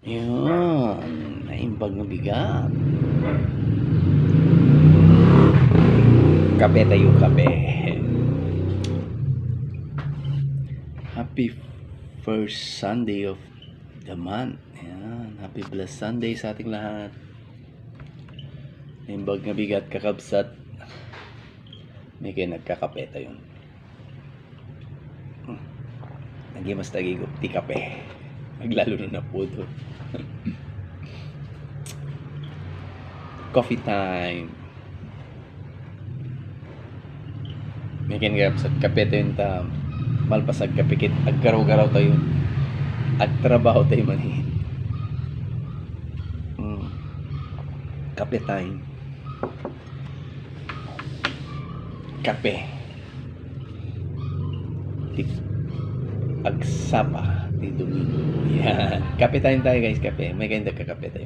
Yun, naimbag na bigat. Kape tayo, kape. Happy first Sunday of the month. Ayan, happy blessed Sunday sa ating lahat. Naimbag na bigat, kakabsat. May kayo nagkakape tayo. Nagimas tagigop, ti kape. Naglalo na po ito. Coffee time. May kinagap sa kape tayo ta malpasag kapikit aggaraw-garaw tayo. Agtrabaho tayo manihin. Kape time. Kape. Agsapa di Domingo. Yan. Kape time tayo guys, kape. May kayo nagkakape tayo.